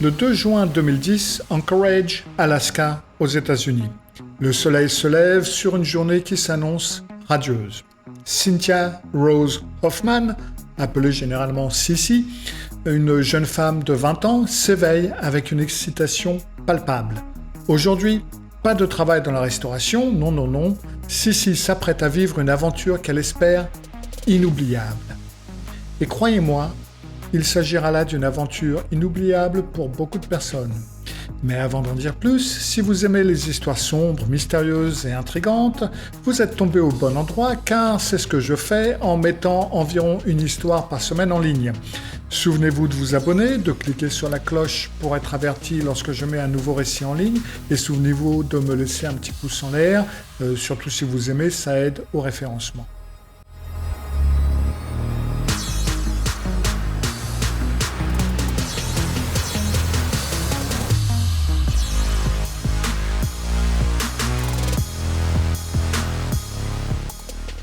Le 2 juin 2010, Anchorage, Alaska, aux États-Unis. Le soleil se lève sur une journée qui s'annonce radieuse. Cynthia Rose Hoffman, appelée généralement Sissy, une jeune femme de 20 ans, s'éveille avec une excitation palpable. Aujourd'hui, pas de travail dans la restauration, non. Sissy s'apprête à vivre une aventure qu'elle espère inoubliable. Et croyez-moi, il s'agira là d'une aventure inoubliable pour beaucoup de personnes. Mais avant d'en dire plus, si vous aimez les histoires sombres, mystérieuses et intrigantes, vous êtes tombé au bon endroit car c'est ce que je fais en mettant environ une histoire par semaine en ligne. Souvenez-vous de vous abonner, de cliquer sur la cloche pour être averti lorsque je mets un nouveau récit en ligne et souvenez-vous de me laisser un petit pouce en l'air, surtout si vous aimez, ça aide au référencement.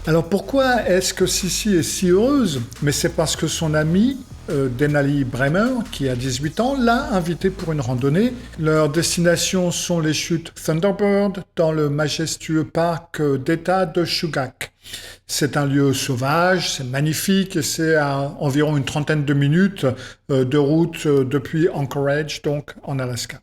Alors pourquoi est-ce que Sissy est si heureuse? Mais c'est parce que son amie, Denali Bremer, qui a 18 ans, l'a invitée pour une randonnée. Leurs destinations sont les chutes Thunderbird dans le majestueux parc d'État de Chugach. C'est un lieu sauvage, c'est magnifique et c'est à environ une trentaine de minutes de route depuis Anchorage, donc en Alaska.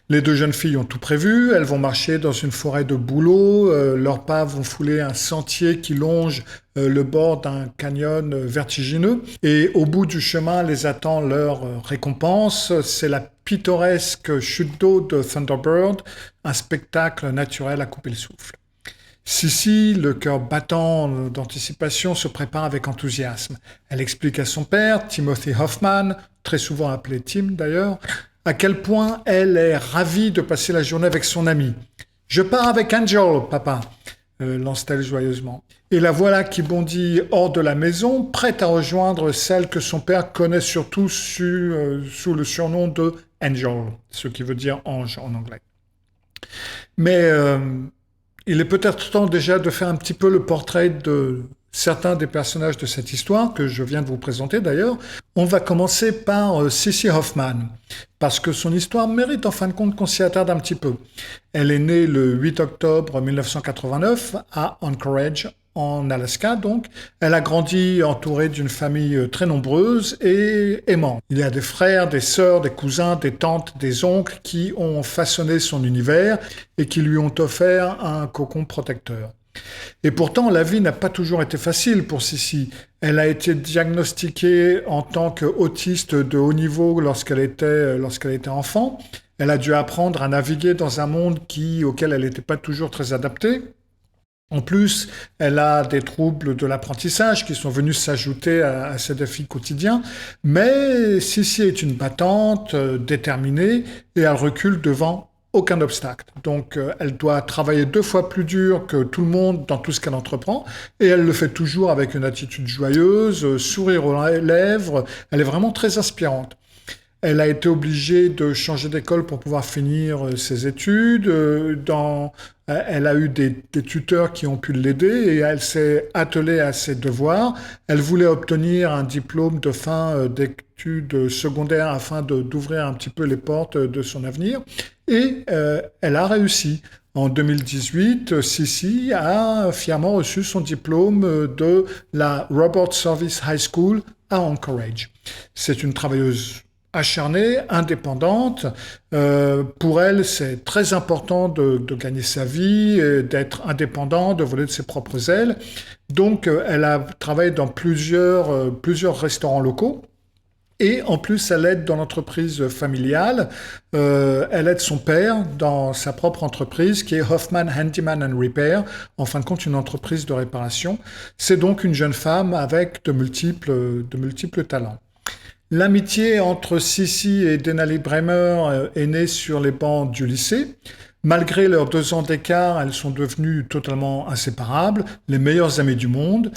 Les deux jeunes filles ont tout prévu, elles vont marcher dans une forêt de bouleaux, leurs pas vont fouler un sentier qui longe le bord d'un canyon vertigineux et au bout du chemin les attend leur récompense, c'est la pittoresque chute d'eau de Thunderbird, un spectacle naturel à couper le souffle. Sissy, le cœur battant d'anticipation, se prépare avec enthousiasme. Elle explique à son père, Timothy Hoffman, très souvent appelé Tim d'ailleurs, à quel point elle est ravie de passer la journée avec son amie. « Je pars avec Angel, papa !» lance-t-elle joyeusement. Et la voilà qui bondit hors de la maison, prête à rejoindre celle que son père connaît surtout sous le surnom de Angel, ce qui veut dire ange en anglais. Mais il est peut-être temps déjà de faire un petit peu le portrait de certains des personnages de cette histoire, que je viens de vous présenter d'ailleurs. On va commencer par Sissy Hoffman, parce que son histoire mérite en fin de compte qu'on s'y attarde un petit peu. Elle est née le 8 octobre 1989 à Anchorage, en Alaska donc. Elle a grandi entourée d'une famille très nombreuse et aimante. Il y a des frères, des sœurs, des cousins, des tantes, des oncles qui ont façonné son univers et qui lui ont offert un cocon protecteur. Et pourtant, la vie n'a pas toujours été facile pour Sissy. Elle a été diagnostiquée en tant qu'autiste de haut niveau lorsqu'elle était enfant. Elle a dû apprendre à naviguer dans un monde auquel elle n'était pas toujours très adaptée. En plus, elle a des troubles de l'apprentissage qui sont venus s'ajouter à ses défis quotidiens. Mais Sissy est une battante, déterminée, et elle recule devant aucun obstacle. Donc, elle doit travailler 2 fois plus dur que tout le monde dans tout ce qu'elle entreprend, et elle le fait toujours avec une attitude joyeuse, sourire aux lèvres. Elle est vraiment très inspirante. Elle a été obligée de changer d'école pour pouvoir finir ses études. Elle a eu des tuteurs qui ont pu l'aider et elle s'est attelée à ses devoirs. Elle voulait obtenir un diplôme de fin d'études secondaires afin d'ouvrir un petit peu les portes de son avenir. Et elle a réussi. En 2018, Sissy a fièrement reçu son diplôme de la Robert Service High School à Anchorage. C'est une travailleuse acharnée, indépendante. Pour elle, c'est très important de gagner sa vie, d'être indépendant, de voler de ses propres ailes. Donc, elle a travaillé dans plusieurs restaurants locaux. Et en plus, elle aide dans l'entreprise familiale. Elle aide son père dans sa propre entreprise qui est Hoffman Handyman and Repair, en fin de compte une entreprise de réparation. C'est donc une jeune femme avec de multiples talents. L'amitié entre Sissy et Denali Bremer est née sur les bancs du lycée. Malgré leurs 2 ans d'écart, elles sont devenues totalement inséparables, les meilleures amies du monde.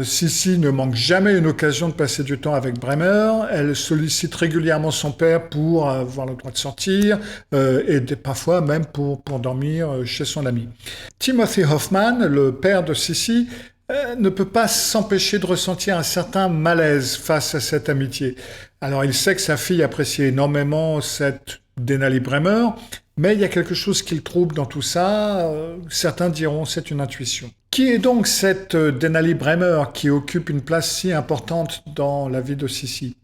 Sissy ne manque jamais une occasion de passer du temps avec Bremer. Elle sollicite régulièrement son père pour avoir le droit de sortir et parfois même pour dormir chez son ami. Timothy Hoffman, le père de Sissy, ne peut pas s'empêcher de ressentir un certain malaise face à cette amitié. Alors il sait que sa fille appréciait énormément cette Denali Bremer, mais il y a quelque chose qui le trouble dans tout ça. Certains diront c'est une intuition. Qui est donc cette Denali Bremer qui occupe une place si importante dans la vie de Sissi?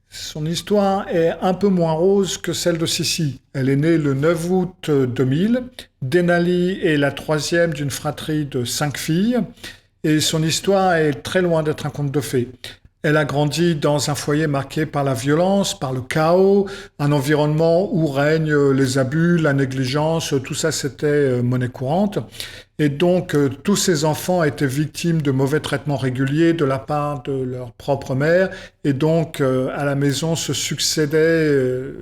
Son histoire est un peu moins rose que celle de Sissi. Elle est née le 9 août 2000. Denali est la troisième d'une fratrie de 5 filles et son histoire est très loin d'être un conte de fées. Elle a grandi dans un foyer marqué par la violence, par le chaos, un environnement où règnent les abus, la négligence, tout ça c'était monnaie courante. Et donc tous ces enfants étaient victimes de mauvais traitements réguliers de la part de leur propre mère. Et donc à la maison se succédaient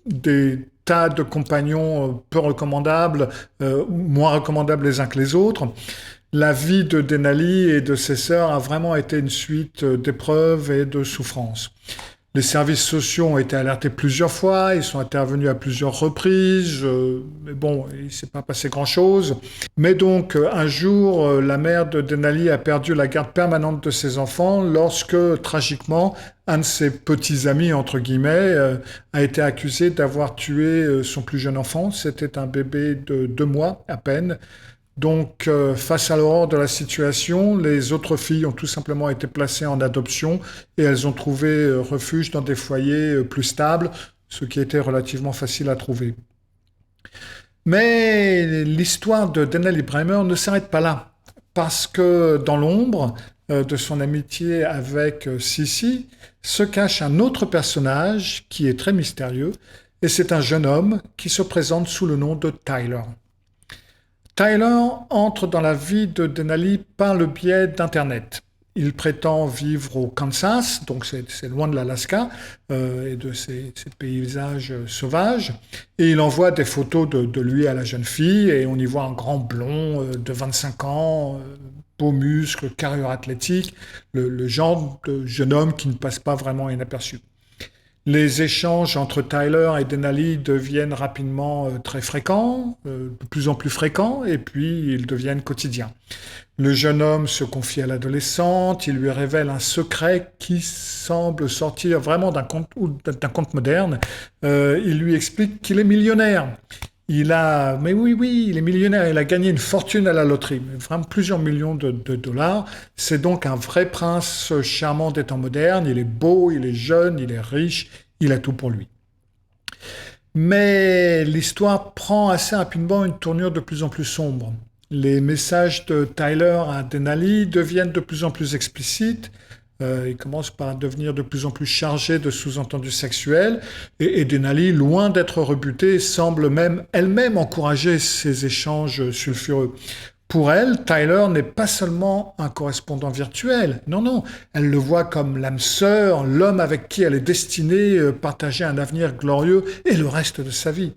des tas de compagnons peu recommandables, moins recommandables les uns que les autres. La vie de Denali et de ses sœurs a vraiment été une suite d'épreuves et de souffrances. Les services sociaux ont été alertés plusieurs fois, ils sont intervenus à plusieurs reprises, mais bon, il ne s'est pas passé grand-chose. Mais donc, un jour, la mère de Denali a perdu la garde permanente de ses enfants lorsque, tragiquement, un de ses petits amis, entre guillemets, a été accusé d'avoir tué son plus jeune enfant. C'était un bébé de 2 mois à peine. Donc, face à l'horreur de la situation, les autres filles ont tout simplement été placées en adoption et elles ont trouvé refuge dans des foyers plus stables, ce qui était relativement facile à trouver. Mais l'histoire de Denali Bremer ne s'arrête pas là, parce que dans l'ombre de son amitié avec Sissi se cache un autre personnage qui est très mystérieux, et c'est un jeune homme qui se présente sous le nom de Tyler. Tyler entre dans la vie de Denali par le biais d'Internet. Il prétend vivre au Kansas, donc c'est loin de l'Alaska et de ces paysages sauvages. Et il envoie des photos de lui à la jeune fille et on y voit un grand blond de 25 ans, beaux muscles, carrure athlétique, le genre de jeune homme qui ne passe pas vraiment inaperçu. Les échanges entre Tyler et Denali deviennent rapidement très fréquents, de plus en plus fréquents, et puis ils deviennent quotidiens. Le jeune homme se confie à l'adolescente, il lui révèle un secret qui semble sortir vraiment d'un conte moderne. Il lui explique qu'il est millionnaire. Mais oui, il est millionnaire, il a gagné une fortune à la loterie, vraiment plusieurs millions de dollars. C'est donc un vrai prince charmant des temps modernes, il est beau, il est jeune, il est riche, il a tout pour lui. Mais l'histoire prend assez rapidement une tournure de plus en plus sombre. Les messages de Tyler à Denali deviennent de plus en plus explicites. Il commence par devenir de plus en plus chargé de sous-entendus sexuels et Denali, loin d'être rebutée, semble même elle-même encourager ces échanges sulfureux. Pour elle, Tyler n'est pas seulement un correspondant virtuel, non, elle le voit comme l'âme sœur, l'homme avec qui elle est destinée à partager un avenir glorieux et le reste de sa vie.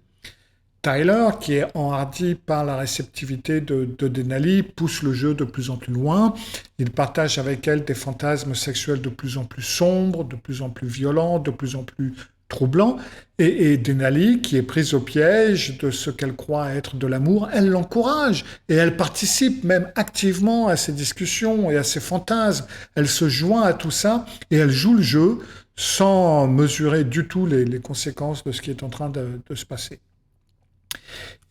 Tyler, qui est enhardi par la réceptivité de Denali, pousse le jeu de plus en plus loin. Il partage avec elle des fantasmes sexuels de plus en plus sombres, de plus en plus violents, de plus en plus troublants. Et Denali, qui est prise au piège de ce qu'elle croit être de l'amour, elle l'encourage et elle participe même activement à ces discussions et à ces fantasmes. Elle se joint à tout ça et elle joue le jeu sans mesurer du tout les conséquences de ce qui est en train de se passer.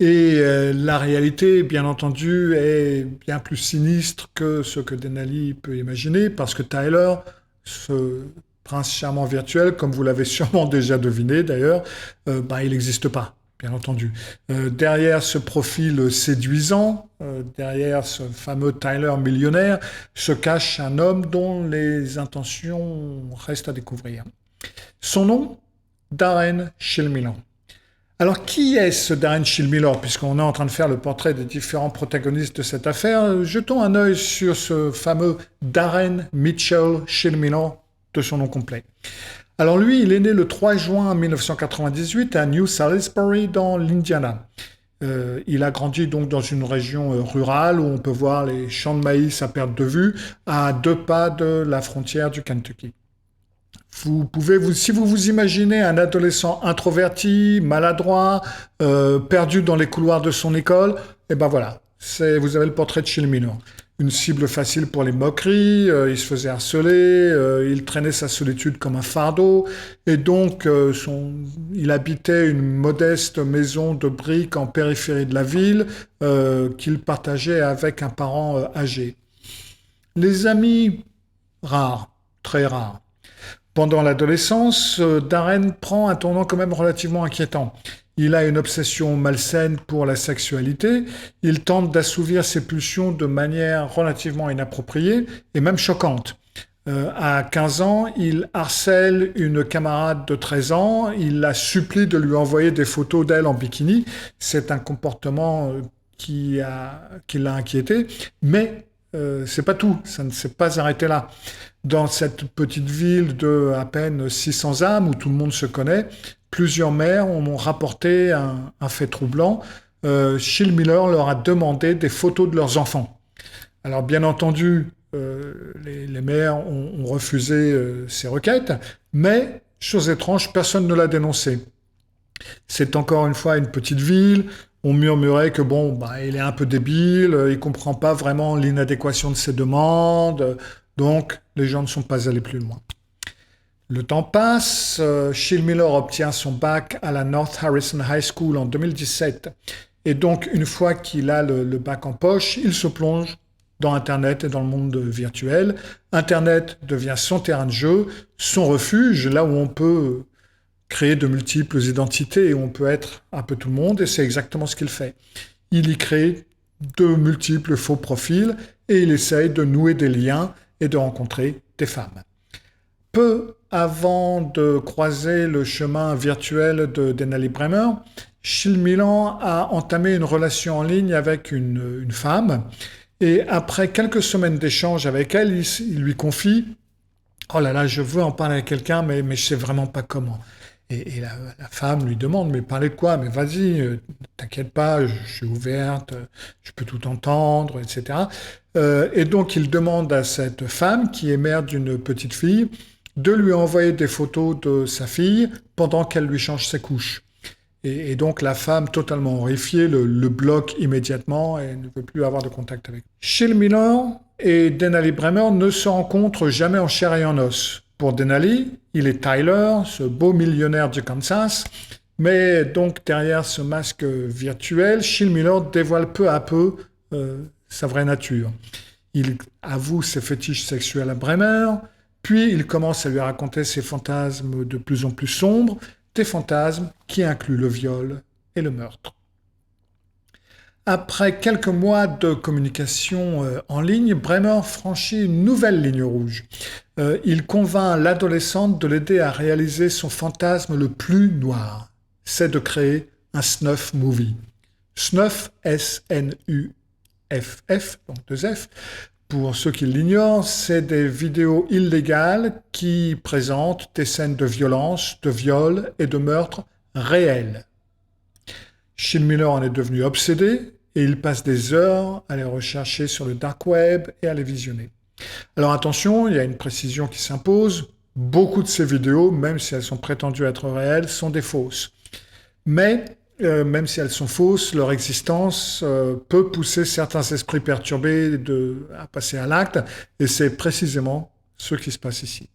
Et la réalité, bien entendu, est bien plus sinistre que ce que Denali peut imaginer, parce que Tyler, ce prince charmant virtuel, comme vous l'avez sûrement déjà deviné d'ailleurs, il n'existe pas, bien entendu. Derrière ce profil séduisant, derrière ce fameux Tyler millionnaire, se cache un homme dont les intentions restent à découvrir. Son nom, Darren Shilmiller. Alors, qui est ce Darren Shilmiller? Puisqu'on est en train de faire le portrait des différents protagonistes de cette affaire, jetons un œil sur ce fameux Darren Mitchell Shilmiller, de son nom complet. Alors lui, il est né le 3 juin 1998 à New Salisbury, dans l'Indiana. Il a grandi donc dans une région rurale où on peut voir les champs de maïs à perte de vue, à 2 pas de la frontière du Kentucky. Si vous vous imaginez un adolescent introverti, maladroit, perdu dans les couloirs de son école, et ben voilà, vous avez le portrait de Shilmiller. une cible facile pour les moqueries, il se faisait harceler, il traînait sa solitude comme un fardeau, et donc il habitait une modeste maison de briques en périphérie de la ville qu'il partageait avec un parent âgé. Les amis, rares, très rares. Pendant l'adolescence, Darren prend un tournant quand même relativement inquiétant. Il a une obsession malsaine pour la sexualité, il tente d'assouvir ses pulsions de manière relativement inappropriée et même choquante. À 15 ans, il harcèle une camarade de 13 ans, il la supplie de lui envoyer des photos d'elle en bikini. C'est un comportement qui l'a inquiété, mais c'est pas tout, ça ne s'est pas arrêté là. Dans cette petite ville de à peine 600 âmes où tout le monde se connaît, plusieurs mères m'ont rapporté un fait troublant. Shill Miller leur a demandé des photos de leurs enfants. Alors bien entendu, les mères ont refusé ces requêtes, mais, chose étrange, personne ne l'a dénoncé. C'est encore une fois une petite ville, on murmurait que il est un peu débile, il comprend pas vraiment l'inadéquation de ses demandes, donc les gens ne sont pas allés plus loin. Le temps passe, Shill Miller obtient son bac à la North Harrison High School en 2017. Et donc, une fois qu'il a le bac en poche, il se plonge dans Internet et dans le monde virtuel. Internet devient son terrain de jeu, son refuge, là où on peut créer de multiples identités et où on peut être un peu tout le monde, et c'est exactement ce qu'il fait. Il y crée de multiples faux profils et il essaye de nouer des liens et de rencontrer des femmes. Peu avant de croiser le chemin virtuel de Denali Bremer, Shill Miller a entamé une relation en ligne avec une femme et après quelques semaines d'échanges avec elle, il lui confie « Oh là là, je veux en parler avec quelqu'un, mais je ne sais vraiment pas comment ». Et la femme lui demande « Mais parler de quoi ? Mais vas-y, t'inquiète pas, je suis ouverte, je peux tout entendre, etc. » Et donc il demande à cette femme, qui est mère d'une petite fille, de lui envoyer des photos de sa fille pendant qu'elle lui change ses couches. Et donc la femme, totalement horrifiée, le bloque immédiatement et ne veut plus avoir de contact avec lui. Shill Miller et Denali Bremer ne se rencontrent jamais en chair et en os. Pour Denali, il est Tyler, ce beau millionnaire du Kansas, mais donc derrière ce masque virtuel, Shill Miller dévoile peu à peu sa vraie nature. Il avoue ses fétiches sexuels à Bremer, puis il commence à lui raconter ses fantasmes de plus en plus sombres, des fantasmes qui incluent le viol et le meurtre. Après quelques mois de communication en ligne, Bremer franchit une nouvelle ligne rouge. Il convainc l'adolescente de l'aider à réaliser son fantasme le plus noir. C'est de créer un snuff movie. Snuff, S-N-U-F-F, donc 2 F. Pour ceux qui l'ignorent, c'est des vidéos illégales qui présentent des scènes de violence, de viol et de meurtre réels. Shill Miller en est devenu obsédé et il passe des heures à les rechercher sur le dark web et à les visionner. Alors attention, il y a une précision qui s'impose. Beaucoup de ces vidéos, même si elles sont prétendues être réelles, sont des fausses. Mais même si elles sont fausses, leur existence peut pousser certains esprits perturbés à passer à l'acte, et c'est précisément ce qui se passe ici.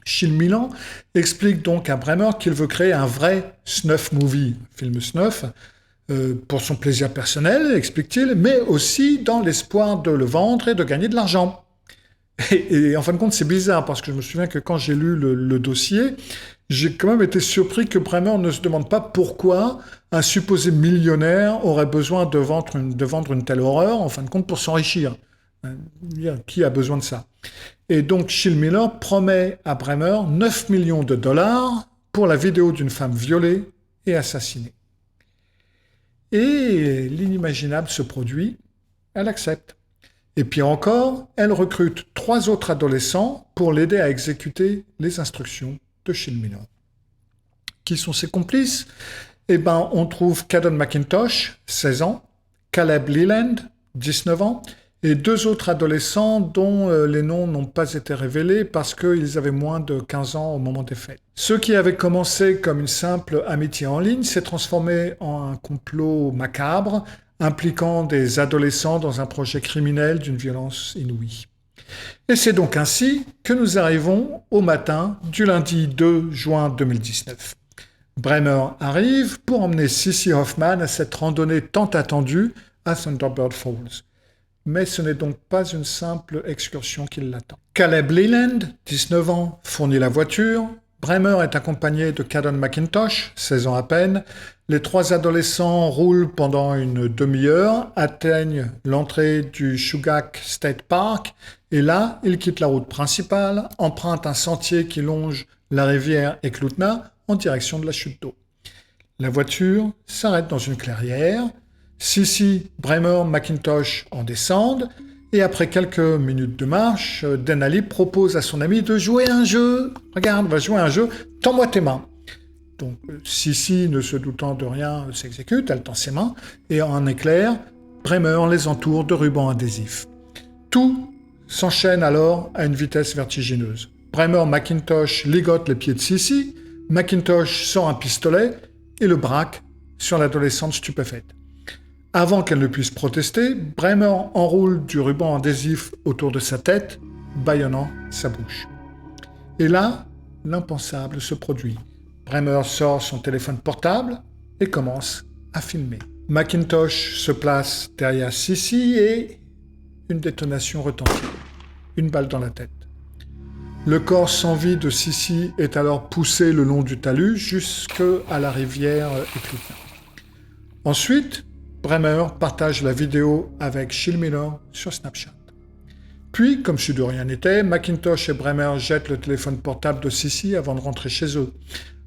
Shill Miller explique donc à Bremer qu'il veut créer un vrai snuff movie, film snuff, pour son plaisir personnel, explique-t-il, mais aussi dans l'espoir de le vendre et de gagner de l'argent. Et en fin de compte, c'est bizarre, parce que je me souviens que quand j'ai lu le dossier, j'ai quand même été surpris que Bremer ne se demande pas pourquoi un supposé millionnaire aurait besoin de vendre une telle horreur, en fin de compte, pour s'enrichir. Qui a besoin de ça ? Et donc, Shill Miller promet à Bremer 9 millions de dollars pour la vidéo d'une femme violée et assassinée. Et l'inimaginable se produit, elle accepte. Et puis encore, elle recrute 3 autres adolescents pour l'aider à exécuter les instructions de Shill Miller. Qui sont ses complices ? On trouve Caden McIntosh, 16 ans, Caleb Leland, 19 ans, et 2 autres adolescents dont les noms n'ont pas été révélés parce qu'ils avaient moins de 15 ans au moment des faits. Ce qui avait commencé comme une simple amitié en ligne s'est transformé en un complot macabre impliquant des adolescents dans un projet criminel d'une violence inouïe. Et c'est donc ainsi que nous arrivons au matin du lundi 2 juin 2019. Bremer arrive pour emmener Sissy Hoffman à cette randonnée tant attendue à Thunderbird Falls. Mais ce n'est donc pas une simple excursion qui l'attend. Caleb Leland, 19 ans, fournit la voiture. Bremer est accompagné de Caden McIntosh, 16 ans à peine. Les trois adolescents roulent pendant une demi-heure, atteignent l'entrée du Chugach State Park, et là, ils quittent la route principale, empruntent un sentier qui longe la rivière Eklutna en direction de la chute d'eau. La voiture s'arrête dans une clairière. Sissy, Bremer, McIntosh en descendent, et après quelques minutes de marche, Denali propose à son ami de jouer à un jeu. Regarde, on va jouer à un jeu, tends-moi tes mains. Donc Sissy, ne se doutant de rien, s'exécute, elle tend ses mains, et en un éclair, Bremer les entoure de rubans adhésifs. Tout s'enchaîne alors à une vitesse vertigineuse. Bremer, McIntosh ligotent les pieds de Sissy, McIntosh sort un pistolet et le braque sur l'adolescente stupéfaite. Avant qu'elle ne puisse protester, Bremer enroule du ruban adhésif autour de sa tête, bâillonnant sa bouche. Et là, l'impensable se produit. Bremer sort son téléphone portable et commence à filmer. McIntosh se place derrière Sissy et une détonation retentit. Une balle dans la tête. Le corps sans vie de Sissy est alors poussé le long du talus jusqu'à la rivière Eklutna. Ensuite, Bremer partage la vidéo avec Shiel Miller sur Snapchat. Puis, comme si de rien n'était, McIntosh et Bremer jettent le téléphone portable de Sissy avant de rentrer chez eux.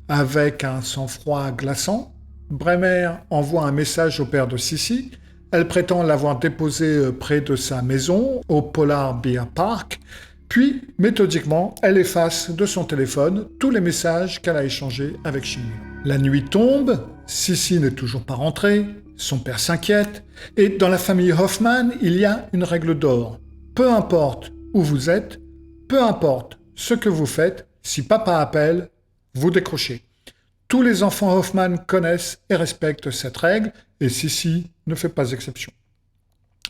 Avec un sang-froid glaçant, Bremer envoie un message au père de Sissy. Elle prétend l'avoir déposé près de sa maison, au Polar Bear Park. Puis, méthodiquement, elle efface de son téléphone tous les messages qu'elle a échangés avec Shiel Miller. La nuit tombe, Sissy n'est toujours pas rentrée, son père s'inquiète, et dans la famille Hoffman, il y a une règle d'or. Peu importe où vous êtes, peu importe ce que vous faites, si papa appelle, vous décrochez. Tous les enfants Hoffman connaissent et respectent cette règle, et Sissy ne fait pas exception.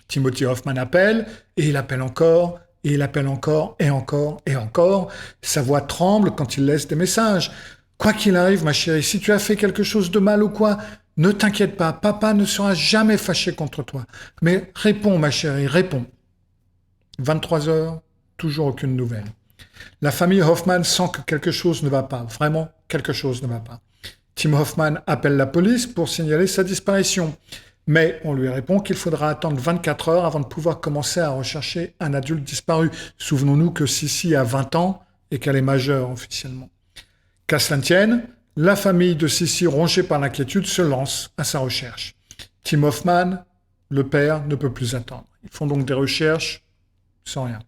Timothy Hoffman appelle, et il appelle encore, et il appelle encore, et encore, et encore. Sa voix tremble quand il laisse des messages. Quoi qu'il arrive, ma chérie, si tu as fait quelque chose de mal ou quoi, ne t'inquiète pas, papa ne sera jamais fâché contre toi. Mais réponds, ma chérie, réponds. 23 heures, toujours aucune nouvelle. La famille Hoffman sent que quelque chose ne va pas. Vraiment, quelque chose ne va pas. Tim Hoffman appelle la police pour signaler sa disparition. Mais on lui répond qu'il faudra attendre 24 heures avant de pouvoir commencer à rechercher un adulte disparu. Souvenons-nous que Sissy a 20 ans et qu'elle est majeure officiellement. Qu'à cela ne tienne, la famille de Sissy, rongée par l'inquiétude, se lance à sa recherche. Tim Hoffman, le père, ne peut plus attendre. Ils font donc des recherches sans rien.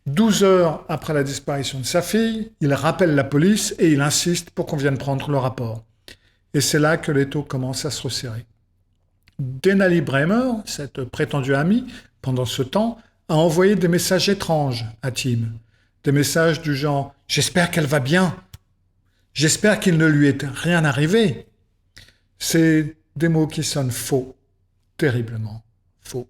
12 heures après la disparition de sa fille, il rappelle la police et il insiste pour qu'on vienne prendre le rapport. Et c'est là que l'étau commence à se resserrer. Denali Bremer, cette prétendue amie, pendant ce temps, a envoyé des messages étranges à Tim. Des messages du genre « J'espère qu'elle va bien. J'espère qu'il ne lui est rien arrivé. » C'est des mots qui sonnent faux, terriblement faux.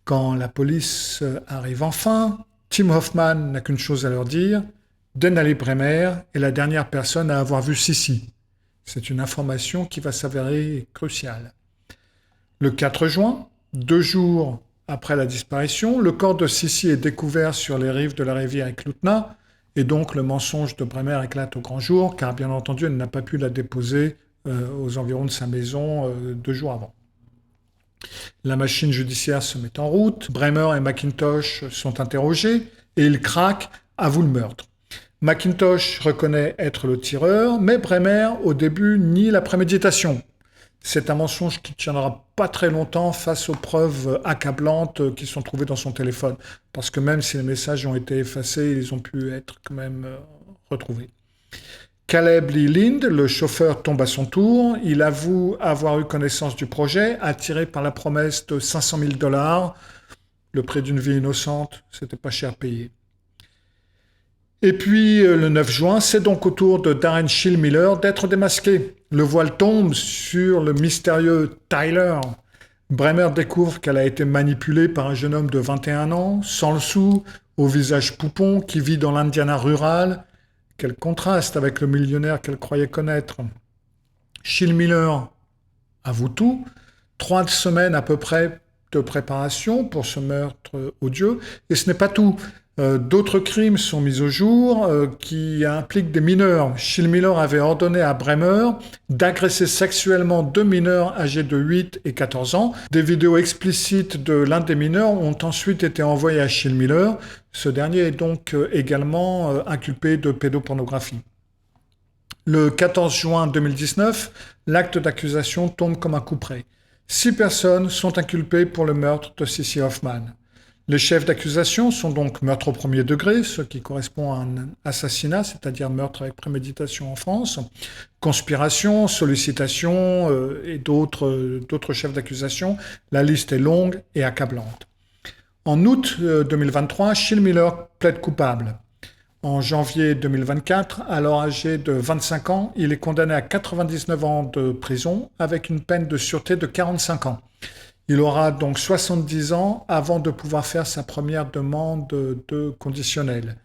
Quand la police arrive enfin, Tim Hoffman n'a qu'une chose à leur dire. Denali Bremer est la dernière personne à avoir vu Sissy. C'est une information qui va s'avérer cruciale. Le 4 juin, 2 jours après la disparition, le corps de Sissy est découvert sur les rives de la rivière Eklutna, et donc le mensonge de Bremer éclate au grand jour, car bien entendu, elle n'a pas pu la déposer aux environs de sa maison 2 jours avant. La machine judiciaire se met en route, Bremer et McIntosh sont interrogés, et ils craquent, avouent le meurtre. McIntosh reconnaît être le tireur, mais Bremer, au début, nie la préméditation. C'est un mensonge qui ne tiendra pas très longtemps face aux preuves accablantes qui sont trouvées dans son téléphone. Parce que même si les messages ont été effacés, ils ont pu être quand même retrouvés. Caleb Leland, le chauffeur, tombe à son tour. Il avoue avoir eu connaissance du projet, attiré par la promesse de $500 000. Le prix d'une vie innocente, c'était pas cher payé. Et puis, le 9 juin, c'est donc au tour de Darren Shiel Miller d'être démasqué. Le voile tombe sur le mystérieux Tyler. Bremer découvre qu'elle a été manipulée par un jeune homme de 21 ans, sans le sou, au visage poupon, qui vit dans l'Indiana rural. Quel contraste avec le millionnaire qu'elle croyait connaître. Shiel Miller avoue tout. 3 semaines à peu près de préparation pour ce meurtre odieux. Et ce n'est pas tout. D'autres crimes sont mis au jour qui impliquent des mineurs. Shiel Miller avait ordonné à Bremer d'agresser sexuellement 2 mineurs âgés de 8 et 14 ans. Des vidéos explicites de l'un des mineurs ont ensuite été envoyées à Shiel Miller. Ce dernier est donc également inculpé de pédopornographie. Le 14 juin 2019, l'acte d'accusation tombe comme un coup près. 6 personnes sont inculpées pour le meurtre de Cissy Hoffman. Les chefs d'accusation sont donc meurtre au premier degré, ce qui correspond à un assassinat, c'est-à-dire meurtre avec préméditation en France, conspiration, sollicitation et d'autres chefs d'accusation. La liste est longue et accablante. En août 2023, Shiel Miller plaide coupable. En janvier 2024, alors âgé de 25 ans, il est condamné à 99 ans de prison avec une peine de sûreté de 45 ans. Il aura donc 70 ans avant de pouvoir faire sa première demande de conditionnel,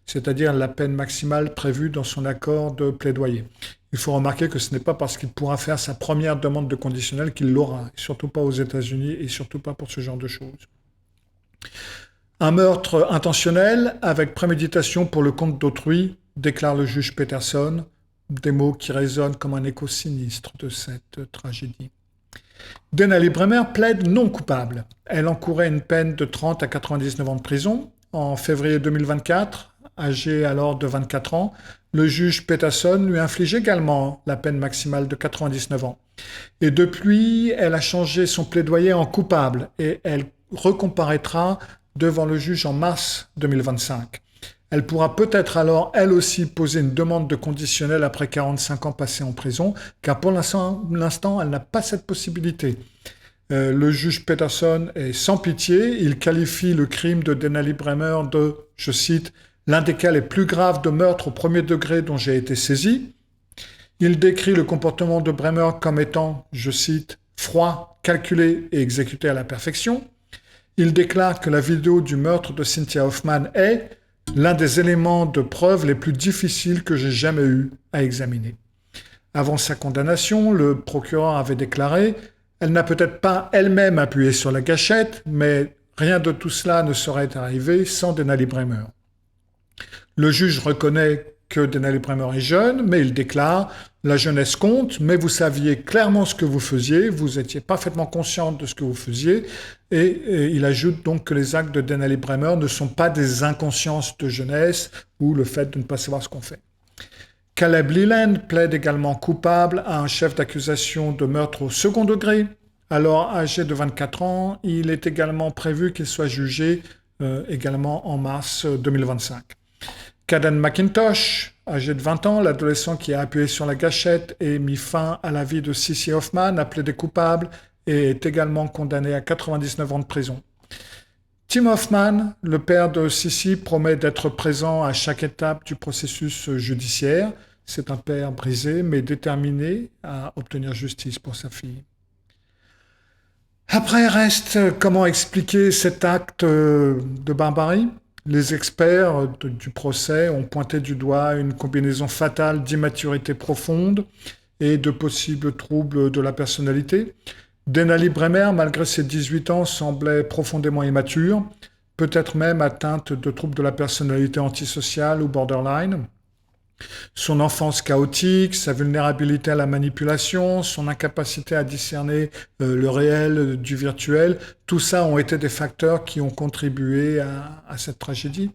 c'est-à-dire la peine maximale prévue dans son accord de plaidoyer. Il faut remarquer que ce n'est pas parce qu'il pourra faire sa première demande de conditionnel qu'il l'aura, surtout pas aux États-Unis et surtout pas pour ce genre de choses. Un meurtre intentionnel avec préméditation pour le compte d'autrui, déclare le juge Peterson, des mots qui résonnent comme un écho sinistre de cette tragédie. Denali Bremer plaide non coupable. Elle encourait une peine de 30 à 99 ans de prison. En février 2024, âgée alors de 24 ans, le juge Peterson lui inflige également la peine maximale de 99 ans. Et depuis, elle a changé son plaidoyer en coupable et elle recomparaîtra devant le juge en mars 2025. Elle pourra peut-être alors, elle aussi, poser une demande de conditionnel après 45 ans passés en prison, car pour l'instant, elle n'a pas cette possibilité. Le juge Peterson est sans pitié. Il qualifie le crime de Denali Bremer de, je cite, « l'un des cas les plus graves de meurtre au premier degré dont j'ai été saisi ». Il décrit le comportement de Bremer comme étant, je cite, « froid, calculé et exécuté à la perfection ». Il déclare que la vidéo du meurtre de Cynthia Hoffman est l'un des éléments de preuve les plus difficiles que j'ai jamais eu à examiner. Avant sa condamnation, le procureur avait déclaré « Elle n'a peut-être pas elle-même appuyé sur la gâchette, mais rien de tout cela ne serait arrivé sans Denali Bremer. » Le juge reconnaît que Denali Bremer est jeune, mais il déclare « La jeunesse compte, mais vous saviez clairement ce que vous faisiez, vous étiez parfaitement consciente de ce que vous faisiez. » Et il ajoute donc que les actes de Denali Bremer ne sont pas des inconsciences de jeunesse ou le fait de ne pas savoir ce qu'on fait. Caleb Leland plaide également coupable à un chef d'accusation de meurtre au second degré. Alors âgé de 24 ans, il est également prévu qu'il soit jugé également en mars 2025. Caden McIntosh, âgé de 20 ans, l'adolescent qui a appuyé sur la gâchette et mis fin à la vie de Cissy Hoffman, a plaidé coupable et est également condamné à 99 ans de prison. Tim Hoffman, le père de Cissy, promet d'être présent à chaque étape du processus judiciaire. C'est un père brisé mais déterminé à obtenir justice pour sa fille. Après reste comment expliquer cet acte de barbarie. Les experts du procès ont pointé du doigt une combinaison fatale d'immaturité profonde et de possibles troubles de la personnalité. Denali Bremer, malgré ses 18 ans, semblait profondément immature, peut-être même atteinte de troubles de la personnalité antisociale ou borderline. Son enfance chaotique, sa vulnérabilité à la manipulation, son incapacité à discerner le réel du virtuel, tout ça ont été des facteurs qui ont contribué à cette tragédie.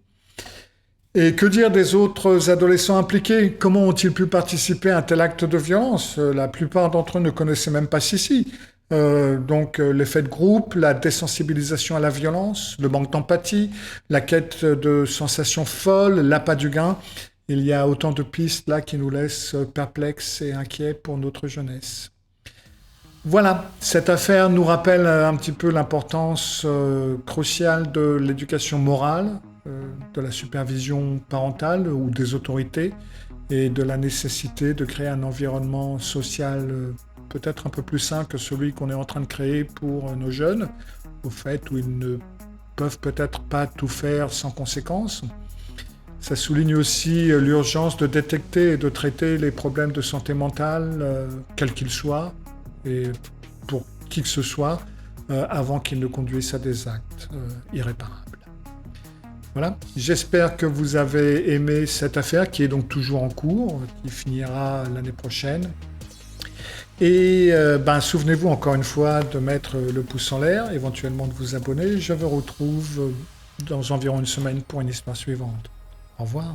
Et que dire des autres adolescents impliqués? Comment ont-ils pu participer à un tel acte de violence? La plupart d'entre eux ne connaissaient même pas Cissy. Donc l'effet de groupe, la désensibilisation à la violence, le manque d'empathie, la quête de sensations folles, l'appât du gain. Il y a autant de pistes là qui nous laissent perplexes et inquiets pour notre jeunesse. Voilà, cette affaire nous rappelle un petit peu l'importance cruciale de l'éducation morale, de la supervision parentale ou des autorités et de la nécessité de créer un environnement social peut-être un peu plus sain que celui qu'on est en train de créer pour nos jeunes, au fait où ils ne peuvent peut-être pas tout faire sans conséquences. Ça souligne aussi l'urgence de détecter et de traiter les problèmes de santé mentale, quels qu'ils soient, et pour qui que ce soit, avant qu'ils ne conduisent à des actes irréparables. Voilà, j'espère que vous avez aimé cette affaire qui est donc toujours en cours, qui finira l'année prochaine. Et souvenez-vous encore une fois de mettre le pouce en l'air, éventuellement de vous abonner. Je vous retrouve dans environ une semaine pour une histoire suivante. Au revoir.